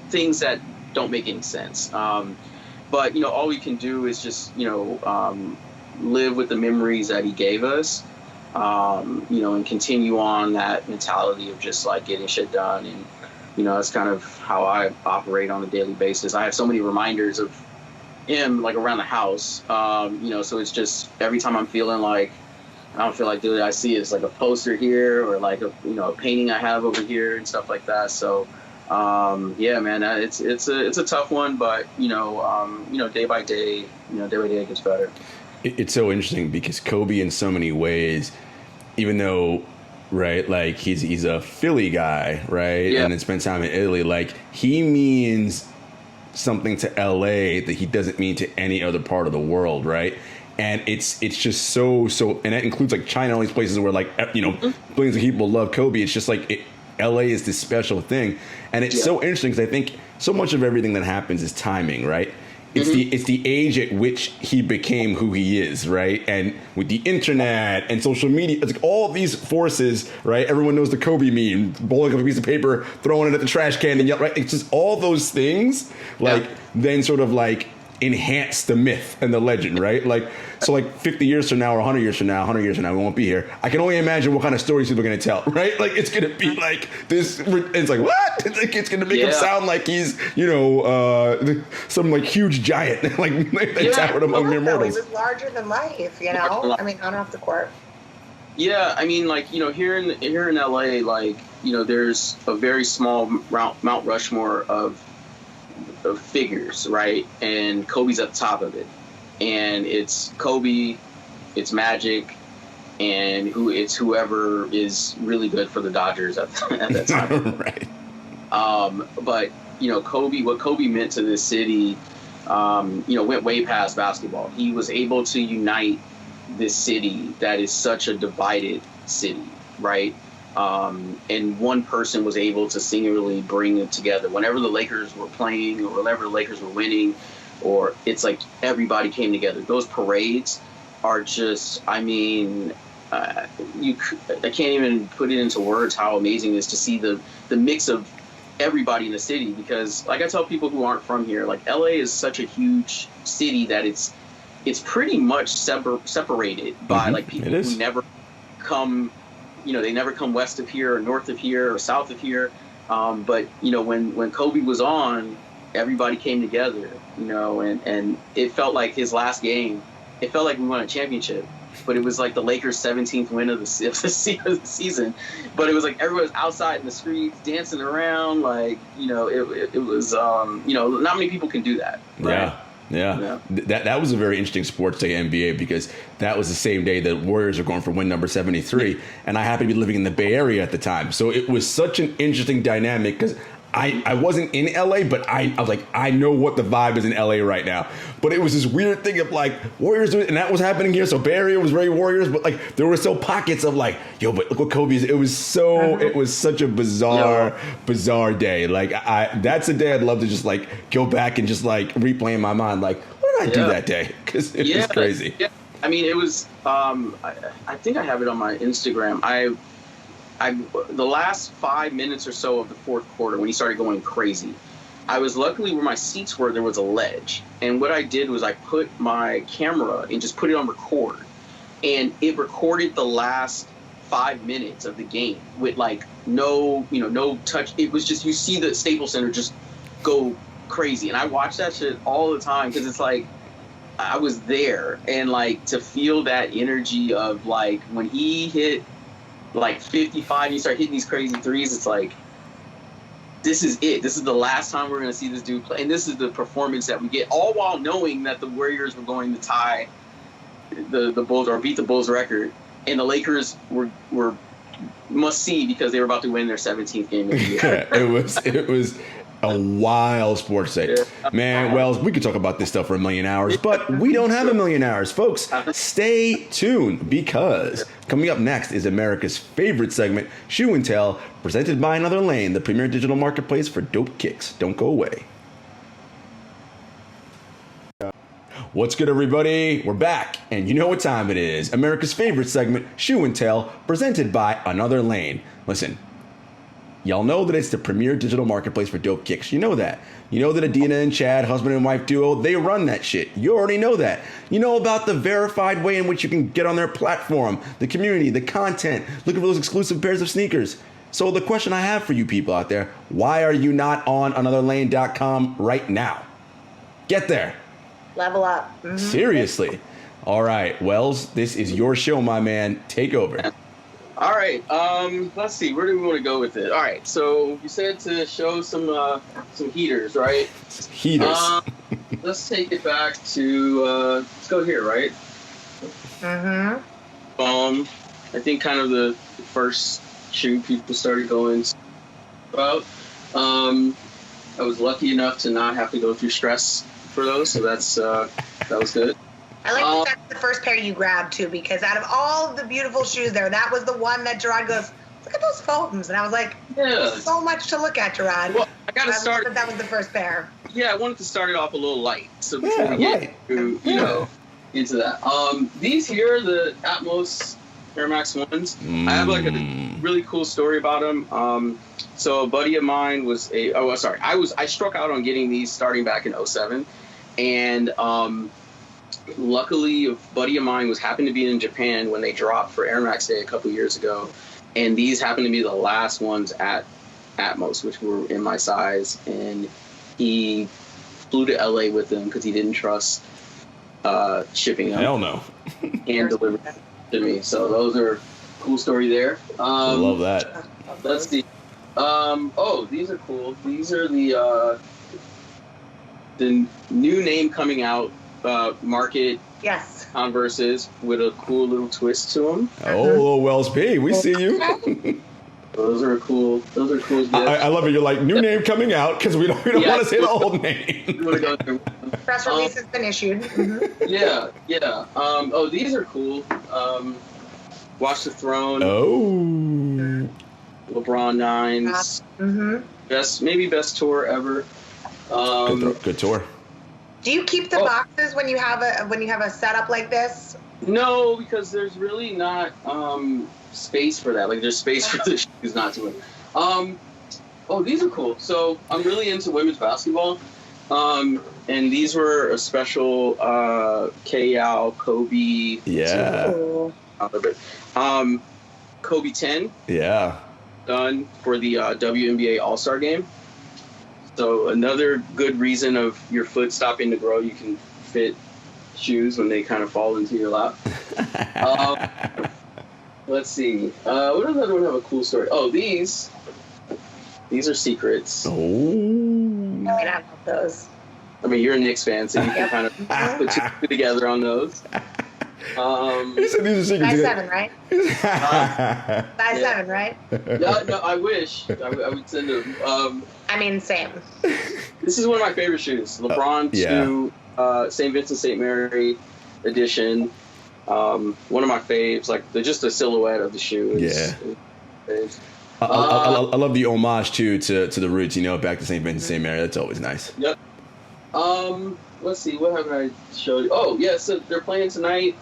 things that don't make any sense. But, all we can do is just, live with the memories that he gave us, and continue on that mentality of just like getting shit done. And, that's kind of how I operate on a daily basis. I have so many reminders of him like around the house, so it's just every time I'm feeling like I don't feel like doing it, I see it's like a poster here or like a painting I have over here and stuff like that. So yeah, man, it's a tough one, but day by day it gets better. It's so interesting because Kobe in so many ways, even though, right, like he's a Philly guy, right, yeah, and then spent time in Italy, like he means something to LA that he doesn't mean to any other part of the world, right? And it's just so, and that includes like China, all these places where like billions of people love Kobe. It's just like LA is this special thing, and it's so interesting because I think so much of everything that happens is timing, right? It's the age at which he became who he is, right? And with the internet and social media, it's like all these forces, right? Everyone knows the Kobe meme, bowling up a piece of paper, throwing it at the trash can, and right? It's just all those things, like then sort of like enhance the myth and the legend, right? Like, so like 50 years from now or 100 years from now, we won't be here. I can only imagine what kind of stories people are going to tell, right? Like it's going to be like this, it's like, what? It's going to make him sound like he's, some like huge giant, like towered among mere mortals. He was larger than life, I mean, on and off the court. Yeah, I mean, like, here in LA, like, there's a very small Mount Rushmore of figures, right? And Kobe's at the top of it. And it's Kobe, it's Magic, and whoever is really good for the Dodgers at that time. Right. But Kobe, what Kobe meant to this city, went way past basketball. He was able to unite this city that is such a divided city, right? And one person was able to singularly bring it together. Whenever the Lakers were playing or whenever the Lakers were winning, or it's like everybody came together. Those parades are just, I mean, I can't even put it into words how amazing it is to see the mix of everybody in the city. Because like I tell people who aren't from here, like LA is such a huge city that it's pretty much separated by like people who never come, they never come west of here or north of here or south of here. But, when Kobe was on, everybody came together, and it felt like his last game. It felt like we won a championship, but it was like the Lakers' 17th win of the season. But it was like everyone was outside in the streets dancing around. Like, it was, not many people can do that. Right? Yeah. That was a very interesting Sports Day NBA because that was the same day that Warriors were going for win number 73, and I happened to be living in the Bay Area at the time. So it was such an interesting dynamic because I wasn't in LA, but I was like, I know what the vibe is in LA right now. But it was this weird thing of like Warriors, and that was happening here. So Bay Area was very Warriors, but like there were still pockets of like, yo, but look what Kobe is. It was such a bizarre day. Like that's a day I'd love to just like go back and just like replay in my mind. Like, what did I do that day? Because it was crazy. Yeah. I mean, it was, I think I have it on my Instagram. The last 5 minutes or so of the fourth quarter, when he started going crazy, I was luckily where my seats were, there was a ledge. And what I did was I put my camera and just put it on record. And it recorded the last 5 minutes of the game with like no touch. It was just, you see the Staples Center just go crazy. And I watch that shit all the time because it's like, I was there. And like to feel that energy of like when he hit like 55, you start hitting these crazy threes. It's like, this is it. This is the last time we're going to see this dude play. And this is the performance that we get, all while knowing that the Warriors were going to tie the Bulls or beat the Bulls record. And the Lakers were must see because they were about to win their 17th game of the year. It was a wild sports day. Man, Wells, we could talk about this stuff for a million hours, but we don't have a million hours. Folks, stay tuned because coming up next is America's favorite segment, Shoe and Tell, presented by Another Lane, the premier digital marketplace for dope kicks. Don't go away. What's good, everybody? We're back, and you know what time it is. America's favorite segment, Shoe and Tell, presented by Another Lane. Listen, Y'all know that it's the premier digital marketplace for dope kicks. You know that. You know that Adina and Chad, husband and wife duo, they run that shit. You already know that. You know about the verified way in which you can get on their platform, the community, the content, looking for those exclusive pairs of sneakers. So the question I have for you people out there, why are you not on anotherlane.com right now? Get there. Level up. Mm-hmm. Seriously. All right, Wells, this is your show, my man. Take over. All right. Let's see. Where do we want to go with it? All right. So you said to show some heaters, right? Heaters. Let's take it back to let's go here, right? Mm-hmm. I think kind of the first shoe people started going about. I was lucky enough to not have to go through stress for those, so that was good. I like that's the first pair you grabbed too, because out of all of the beautiful shoes there, that was the one that Jarod goes, look at those foams, and I was like, there's so much to look at, Jarod. Well, I gotta start. That was the first pair. Yeah, I wanted to start it off a little light, so before we get to, into that. These here, the Atmos Air Max 1s, I have like a really cool story about them. So a buddy of mine was I struck out on getting these starting back in 2007, and luckily, a buddy of mine happened to be in Japan when they dropped for Air Max Day a couple years ago, and these happened to be the last ones at Atmos, which were in my size, and he flew to LA with them because he didn't trust shipping them. Hell no. And delivering them to me. So those are cool story there. I love that. Let's see. These are cool. These are the new name coming out. Market Converses with a cool little twist to them. Oh, Wells P, we see you. Those are cool. I love it. You're like, new name coming out because we don't want to say the old name. Press release has been issued. Mm-hmm. Yeah. These are cool. Watch the Throne. Oh. LeBron 9s. Mm-hmm. Best tour ever. Good tour. Do you keep the boxes when you have a setup like this? No, because there's really not space for that. Like there's space for the shoes not to win. These are cool. So I'm really into women's basketball, and these were a special KL Kobe. Yeah. Kobe 10. Yeah. Done for the WNBA All-Star game. So another good reason of your foot stopping to grow, you can fit shoes when they kind of fall into your lap. Let's see. What does that one have a cool story? Oh, these are secrets. Oh. I mean, I love those. I mean, you're a Knicks fan, so you can kind of put two together on those. You said these are secrets. Size 7, right? Size 7, right? No, I wish. I would send them. I mean, same. This is one of my favorite shoes. LeBron 2, St. Vincent St. Mary edition. One of my faves. Like, they're just a silhouette of the shoe. I love the homage to the roots, back to St. Vincent St. Mary. That's always nice. Yep. Let's see. What haven't I showed you? Oh, yeah. So they're playing tonight.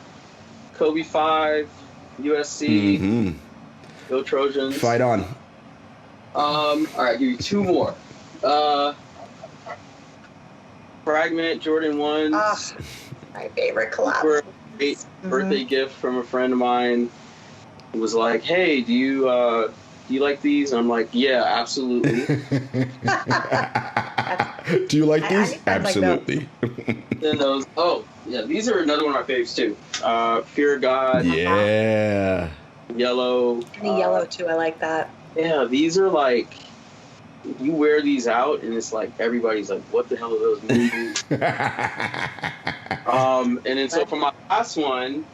Kobe 5, USC. Mm-hmm. Go Trojans. Fight on. All right, give you two more. Fragment Jordan 1s. My favorite collab. Were a great birthday gift from a friend of mine. It was like, hey, do you like these? And I'm like, yeah, absolutely. Do you like these? Absolutely. Then those. Oh, yeah, these are another one of my faves too. Fear of God. Yeah. Yellow. And the yellow too. I like that. Yeah, these are like, you wear these out and it's like everybody's like, what the hell are those movies? And then so for my last one.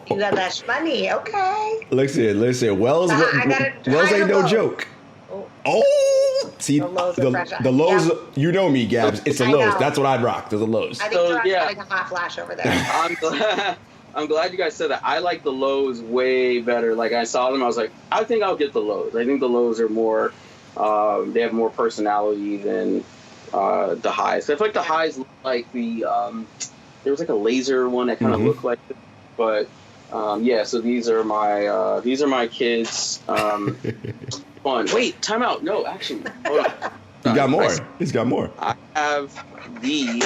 You got that money, okay. Listen. Wells ain't no joke. See, the Lows, you know me, Gabs. It's the Lows. That's what I'd rock. There's a Lows. I think John's having a hot flash over there. I'm glad you guys said that. I like the Lows way better. Like, I saw them, I was like, I think I'll get the Lows. I think the Lows are more, they have more personality than the Highs. I feel like the Highs look like the, there was like a laser one that kind of looked like But yeah, so these are my kids. Fun. Wait, time out. No, actually, hold on. He's got more. He's got more. I have the.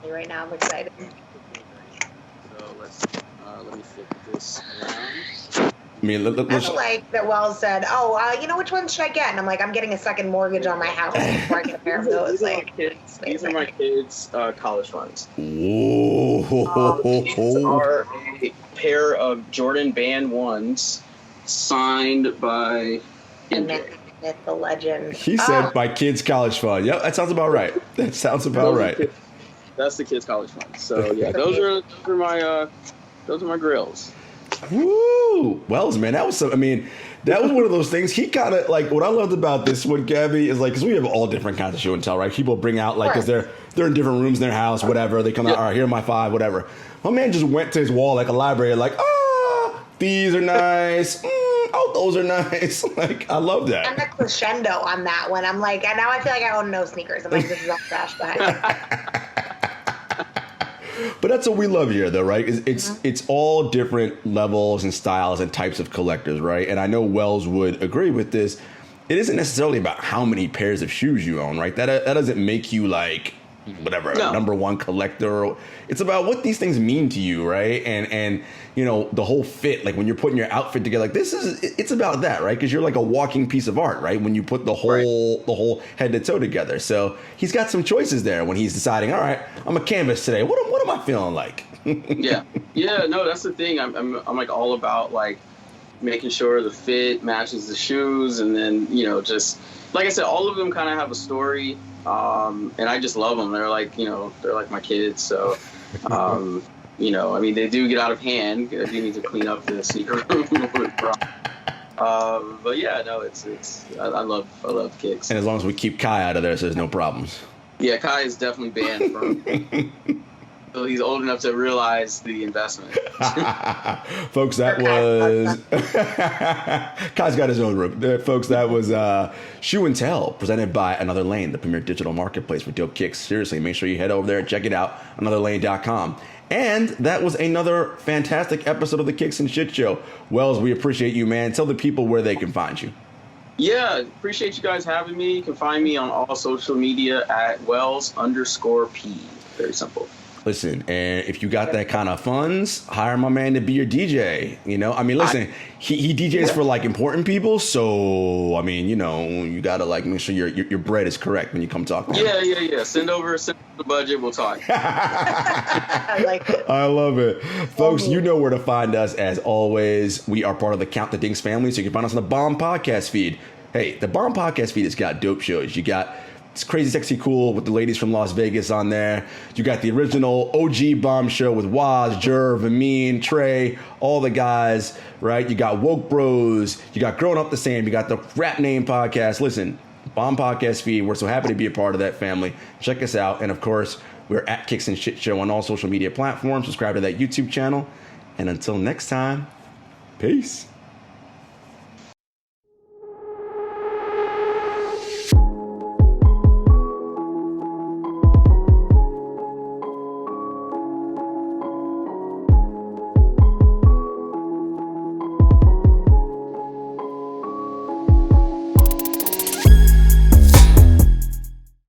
Right now, I'm excited. So let me flip this around. I mean, I like that Wells said, you know, which one should I get? And I'm like, I'm getting a second mortgage on my house before I get a pair of those. These are my kids' college funds. Whoa. These are a pair of Jordan Band 1s signed by MJ. The legend. He said my kids' college fund. Yep, that sounds about right. That sounds about right. That's the kids' college fund. So yeah, those are my Grails. Woo! Wells, man, that was one of those things. He kind of like what I loved about this one, Gabby, is like because we have all different kinds of show and tell, right? People bring out like because they're in different rooms in their house, whatever. They come out, all right, here are my 5, whatever. My man just went to his wall like a library, like, these are nice. Those are nice. Like, I love that. And the crescendo on that one. I'm like, and now I feel like I own no sneakers. I'm like, this is all trash behind me. But that's what we love here, though, right? It's all different levels and styles and types of collectors, right? And I know Wells would agree with this. It isn't necessarily about how many pairs of shoes you own, right? That doesn't make you like whatever number one collector. It's about what these things mean to you, right? And you know, the whole fit, like when you're putting your outfit together, like it's about that, right? Because you're like a walking piece of art, right? When you put the whole head to toe together. So he's got some choices there when he's deciding, all right, I'm a canvas today. What am I feeling like? yeah, no, that's the thing. I'm like all about like making sure the fit matches the shoes, and then you know, just like I said, all of them kind of have a story, and I just love them. They're like, you know, they're like my kids. So. You know, I mean, they do get out of hand. I do need to clean up the sneaker room. But yeah, no, I love kicks. And as long as we keep Kai out of there, so there's no problems. Yeah, Kai is definitely banned from. So he's old enough to realize the investment. Folks, that was Kai's got his own room. Folks, that was Shoe and Tell, presented by Another Lane, the premier digital marketplace for dope kicks. Seriously, make sure you head over there and check it out, anotherlane.com. And that was another fantastic episode of the Kicks and Shit Show. Wells, we appreciate you, man. Tell the people where they can find you. Yeah, appreciate you guys having me. You can find me on all social media at Wells_P. Very simple. Listen, and if you got that kind of funds, hire my man to be your DJ. You know, I mean, listen, he DJs for like important people, so I mean, you know, you gotta like make sure your bread is correct when you come talk to him. Yeah. Send over the budget, we'll talk. I like it. I love it, folks. You know where to find us as always. We are part of the Count the Dinks family, so you can find us on the Bomb Podcast feed. Hey, the Bomb Podcast feed has got dope shows. You got It's Crazy Sexy Cool with the ladies from Las Vegas on there. You got the original OG Bomb Show with Waz, Jerv, Amin, Trey, all the guys, right? You got Woke Bros. You got Growing Up the Same. You got the Rap Name Podcast. Listen, Bomb Podcast feed. We're so happy to be a part of that family. Check us out. And, of course, we're at Kicks and Shit Show on all social media platforms. Subscribe to that YouTube channel. And until next time, peace.